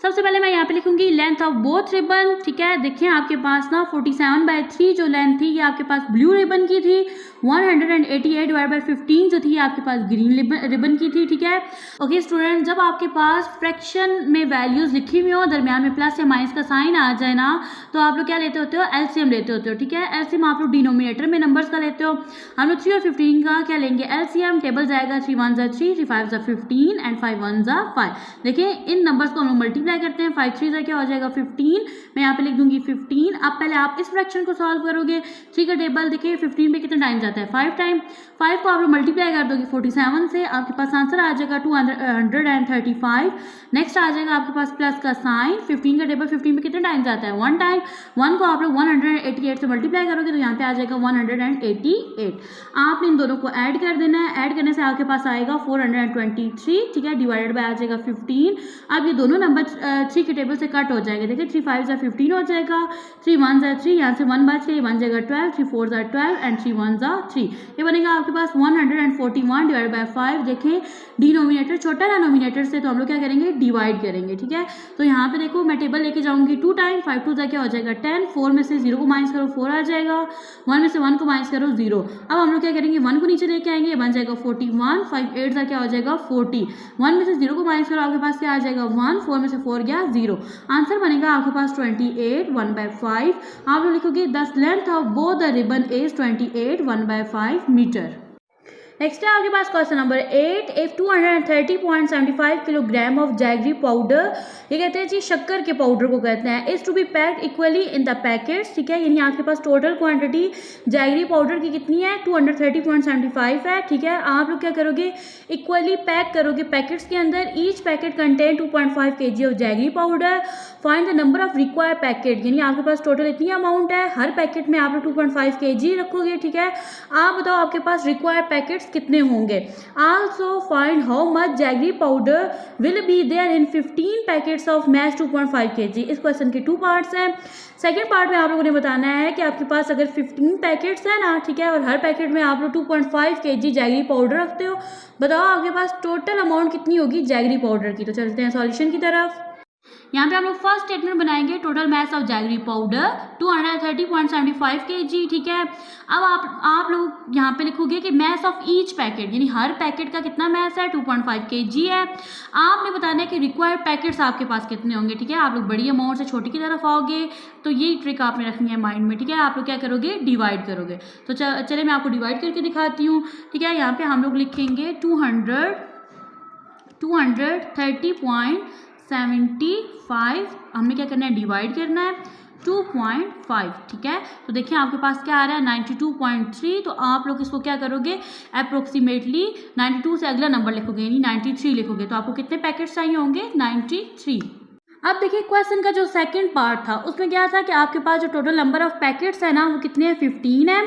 सबसे पहले मैं यहाँ पे लिखूंगी लेंथ ऑफ बोथ रिबन, ठीक है। देखिए आपके पास ना 47/3 जो लेंथ थी ये आपके पास ब्लू रिबन की थी, 188/15 जो थी आपके पास ग्रीन रिबन की थी, ठीक है। ओके स्टूडेंट, जब आपके पास फ्रैक्शन में वैल्यूज लिखी हुई हो, दरमियान में प्लस या माइनस का साइन आ जाए ना, तो आप लोग क्या लेते होते हो, एलसीएम लेते होते हो, ठीक है। एलसीएम आप लोग डिनोमिनेटर में नंबर्स का लेते हो, हम लोग 3 और 15 का क्या लेंगे एलसीएम। टेबल जाएगा 3 1 3, 3 5 15 एंड 5 1 5। देखिए इन नंबर्स को हम लोग मल्टीप्लाई करते हैं, 5 3 क्या हो जाएगा 15, मैं यहाँ पे लिख दूंगी 15। अब पहले आप इस फ्रैक्शन को सॉल्व करोगे। 3 का टेबल देखिए 15 पे कितना टाइम जाता है, 5 टाइम। 5 को आप लोग मल्टीप्लाई कर दोगे 47 से, आपके पास आंसर आ जाएगा 235। नेक्स्ट आ जाएगा आपके पास प्लस का साइन, 15 का टेबल 15 पे कितना टाइम जाता है, 1 टाइम। 1 को आप लोग 188 से मल्टीप्लाई करोगे तो यहाँ पे आ जाएगा 188। आपने इन दोनों को ऐड कर देना है, ऐड करने से आपके पास आएगा 423, ठीक है, डिवाइडेड बाय आ जाएगा 15। अब ये दोनों नंबर 3 के टेबल से कट हो जाएगा। देखिए 3 5 ज़ा 15 हो जाएगा, 3 1 ज़ा 3, यहाँ से 1 बच गया, ये बन जाएगा 12, 3 4 ज़ा 12 एंड 3 1 ज़ा 3। ये बनेगा आपके पास 141 डिवाइड बाय 5। देखें डिनोमिनेटर छोटा है नोमिनेटर से, तो हम लोग क्या करेंगे, डिवाइड करेंगे। ठीक है, तो यहाँ पे देखो मैं टेबल लेके जाऊंगी 2 टाइम, 5 2 ज़ा क्या हो जाएगा 10, 4 में से 0 को माइनस करो 4 आ जाएगा, 1 में से 1 को माइनस करो 0। अब हम लोग क्या करेंगे, 1 को नीचे लेके आएंगे, बन जाएगा 41, 5 8 ज़ा क्या हो जाएगा 40, 1 में से 0 को माइनस करो, आपके पास क्या आ जाएगा 1, 4 में से 4 गया 0। आंसर बनेगा आपके पास 28 1/5। आप लोग लिखोगे the length of both the ribbon is 28 1/5 metre. Next है आपके पास question number 8। If 230.75 kilogram of jaggery powder, ये कहते हैं जी शक्कर के पाउडर को कहते हैं, is to be packed equally in the packets. ठीक है, यानी आपके पास टोटल क्वांटिटी जैगरी पाउडर की कितनी है, 230.75 है। ठीक है, आप लोग क्या करोगे, इक्वली पैक करोगे पैकेट्स के अंदर। Each packet contain 2.5 kg of jaggery powder. Find the number of required packet, यानी आपके पास टोटल इतनी अमाउंट है, हर पैकेट में आप लोग 2.5 kg रखोगे। ठीक है, आप बताओ आपके पास रिक्वायर्ड पैकेट्स कितने होंगे। Also find how much jaggery powder will be there in 15 packets of mass 2.5 kg। इस क्वेश्चन के 2 पार्ट्स हैं। सेकंड पार्ट में आप लोगों ने बताना है कि आपके पास अगर 15 पैकेट्स है ना, ठीक है, और हर पैकेट में आप लोग 2.5 kg जैगरी पाउडर रखते हो, बताओ आपके पास टोटल अमाउंट कितनी होगी जैगरी पाउडर की। तो चलते हैं सॉल्यूशन की तरफ। यहाँ पे हम लोग फर्स्ट स्टेटमेंट बनाएंगे, total mass of jaggery powder 230.75 kg। ठीक है, अब आप लोग यहाँ पे लिखोगे कि मैस ऑफ ईच पैकेट, यानी हर पैकेट का कितना मैस है, 2.5 kg है। आपने बताना है कि रिक्वायर्ड पैकेट्स आपके पास कितने होंगे। ठीक है, आप लोग बड़ी अमाउंट से छोटी की तरफ आओगे, तो यही ट्रिक आपने रखनी है माइंड में। ठीक है, आप लोग क्या करोगे, डिवाइड करोगे। तो चलिए मैं आपको डिवाइड करके दिखाती हूँ। ठीक है, यहाँ पे हम लोग लिखेंगे 230.75, हमने क्या करना है, डिवाइड करना है 2.5। ठीक है, तो देखिए आपके पास क्या आ रहा है 92.3। तो आप लोग इसको क्या करोगे, अप्रोक्सीमेटली 92 से अगला नंबर लिखोगे, यानी 93 लिखोगे। तो आपको कितने पैकेट्स चाहिए होंगे, 93। अब देखिए क्वेश्चन का जो सेकंड पार्ट था उसमें क्या था कि आपके पास जो टोटल नंबर ऑफ पैकेट्स है ना वो कितने हैं, 15 है।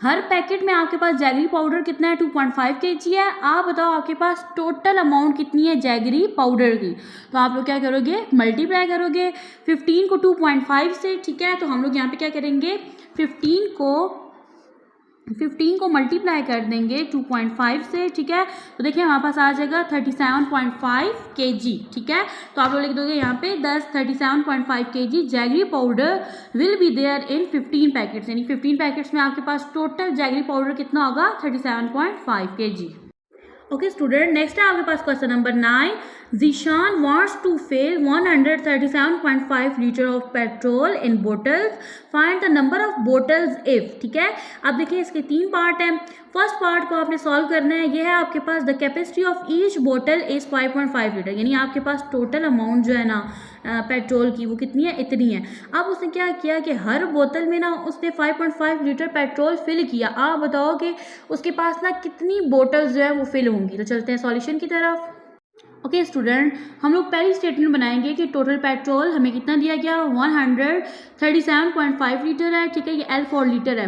हर पैकेट में आपके पास जैगरी पाउडर कितना है, 2.5 kg है। आप बताओ आपके पास टोटल अमाउंट कितनी है जैगरी पाउडर की। तो आप लोग क्या करोगे, मल्टीप्लाई करोगे 15 को 2.5 से। ठीक है, तो हम लोग यहाँ पे क्या करेंगे, 15 को मल्टीप्लाई कर देंगे 2.5 से। ठीक है, तो देखिए हमारे पास आ जाएगा 37.5 kg। ठीक है, तो आप लोग लिख दोगे यहाँ पे 37.5 kg jaggery powder will be there in 15 packets, यानी 15 पैकेट्स में आपके पास टोटल जैगरी पाउडर कितना होगा, 37.5 kg। ओके स्टूडेंट, नेक्स्ट है आपके पास question number 9। Zeeshan wants to fill 137.5 litre of petrol in bottles, find the number of bottles if. ठीक है, अब देखिए इसके 3 पार्ट हैं। फर्स्ट पार्ट को आपने सॉल्व करना है, ये है आपके पास द कैपेसिटी ऑफ ईच बोतल इज 5.5 लीटर, यानी आपके पास टोटल अमाउंट जो है ना पेट्रोल की वो कितनी है, इतनी है। अब उसने क्या किया कि हर बोतल में ना उसने 5.5 लीटर पेट्रोल फिल किया। आप बताओ कि उसके पास ना कितनी बोतल जो है वो फिल होंगी। तो चलते हैं सॉल्यूशन की तरफ। ओके स्टूडेंट, हम लोग पहली स्टेटमेंट बनाएंगे कि टोटल पेट्रोल हमें कितना दिया गया, 137.5 लीटर है। ठीक है, ये L4 लीटर है।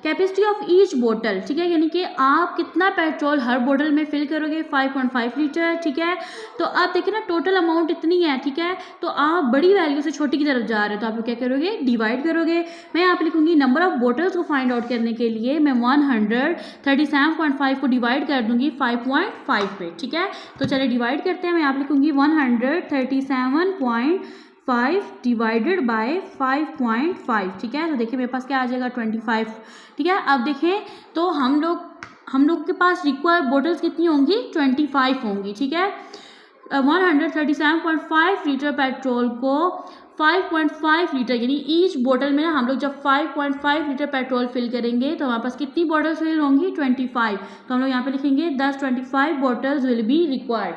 कैपेसिटी ऑफ ईच बोतल, ठीक है, यानी कि आप कितना पेट्रोल हर बोतल में फिल करोगे, 5.5 लीटर। ठीक है, तो आप देखिए ना टोटल अमाउंट इतनी है। ठीक है, तो आप बड़ी वैल्यू से छोटी की तरफ जा रहे हो, तो आप लोग क्या करोगे, डिवाइड करोगे। मैं यहाँ पे लिखूंगी नंबर ऑफ बोतल्स को फाइंड आउट करने के लिए मैं 137.5 को डिवाइड कर दूंगी 5.5 पे। ठीक है, तो चलिए डिवाइड करते हैं। मैं यहाँ पे लिखूंगी 137.5 डिवाइडेड बाय 5.5। ठीक है, तो देखिए मेरे पास क्या आ जाएगा, 25। ठीक है, अब देखें तो हम लोग के पास रिक्वायर्ड बोटल्स कितनी होंगी, 25 होंगी। ठीक है, 137.5 लीटर पेट्रोल को 5.5 लीटर, यानी ईच बोतल में ना हम लोग जब 5.5 लीटर पेट्रोल फिल करेंगे तो हमारे पास कितनी बोटल्स फिल होंगी, 25। तो हम लोग यहाँ पे लिखेंगे 25 bottles will be required.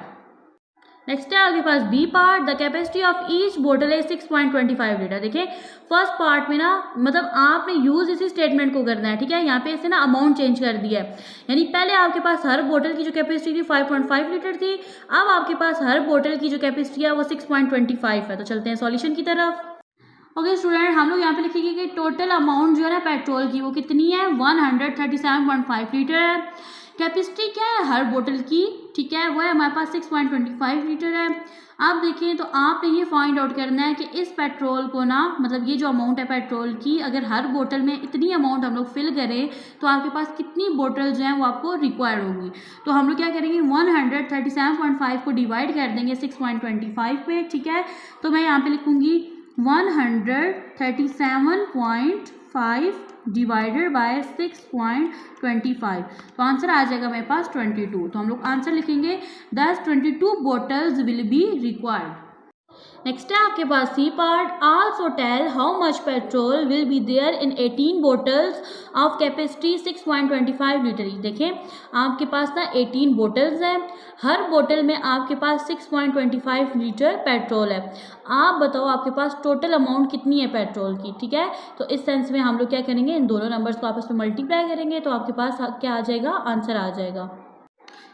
Next है आपके पास B part, the capacity of each बोतल है 6.25 लीटर। देखिए फर्स्ट पार्ट में ना मतलब आपने यूज इसी स्टेटमेंट को करना है। ठीक है, यहाँ पे इसे ना अमाउंट चेंज कर दिया है, यानी पहले आपके पास हर बोतल की जो कैपेसिटी थी 5.5 लीटर थी, अब आपके पास हर बोतल की जो कैपेसिटी है वो 6.25 है। तो चलते हैं सॉल्यूशन की तरफ। ओके स्टूडेंट, हम लोग यहाँ पे लिखेंगे कि टोटल अमाउंट जो है ना पेट्रोल की वो कितनी है, 137.5 लीटर है। कैपेसिटी क्या है हर बोतल की, ठीक है, वो है हमारे पास 6.25 लीटर है। आप देखें तो आपने ये फाइंड आउट करना है कि इस पेट्रोल को ना, मतलब ये जो अमाउंट है पेट्रोल की, अगर हर बोतल में इतनी अमाउंट हम लोग फिल करें तो आपके पास कितनी बोतल जो हैं वो आपको रिक्वायर्ड होगी। तो हम लोग क्या करेंगे 137.5 को डिवाइड कर देंगे 6.25 पे, ठीक है। तो मैं यहाँ पे लिखूँगी 137.5 डिवाइडेड बाय 6.25, तो आंसर आ जाएगा मेरे पास 22। तो हम लोग आंसर लिखेंगे 22 bottles will be required. Next है आपके पास C part, also tell how much petrol will be there in 18 bottles of capacity 6.25 litre. देखें आपके पास ना 18 बोटल्स हैं, हर बोतल में आपके पास 6.25 लीटर पेट्रोल है। आप बताओ आपके पास टोटल अमाउंट कितनी है पेट्रोल की, ठीक है। तो इस सेंस में हम लोग क्या करेंगे, इन दोनों नंबर्स को आपस में मल्टीप्लाई करेंगे तो आपके पास क्या आ जाएगा, आंसर आ जाएगा।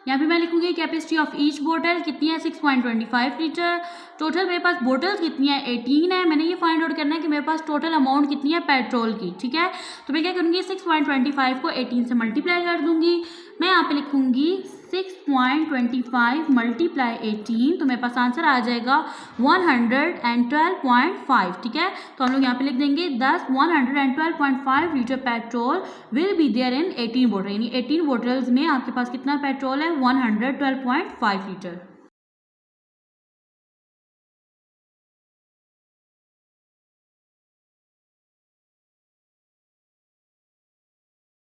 यहाँ पे मैं लिखूंगी कैपेसिटी ऑफ ईच बोतल कितनी है 6.25 लीटर। टोटल मेरे पास बोतल्स कितनी है 18 है। मैंने ये फाइंड आउट करना है कि मेरे पास टोटल अमाउंट कितनी है पेट्रोल की, ठीक है। तो मैं क्या करूँगी 6.25 को 18 से मल्टीप्लाई कर दूंगी। मैं यहाँ पे लिखूंगी 6.25 मल्टीप्लाई 18, तो मेरे पास आंसर आ जाएगा 112.5, ठीक है। तो हम लोग यहाँ पे लिख देंगे 112.5 litre petrol will be there in 18 बोतल, यानी 18 बोतल्स में आपके पास कितना पेट्रोल है 112.5 लीटर।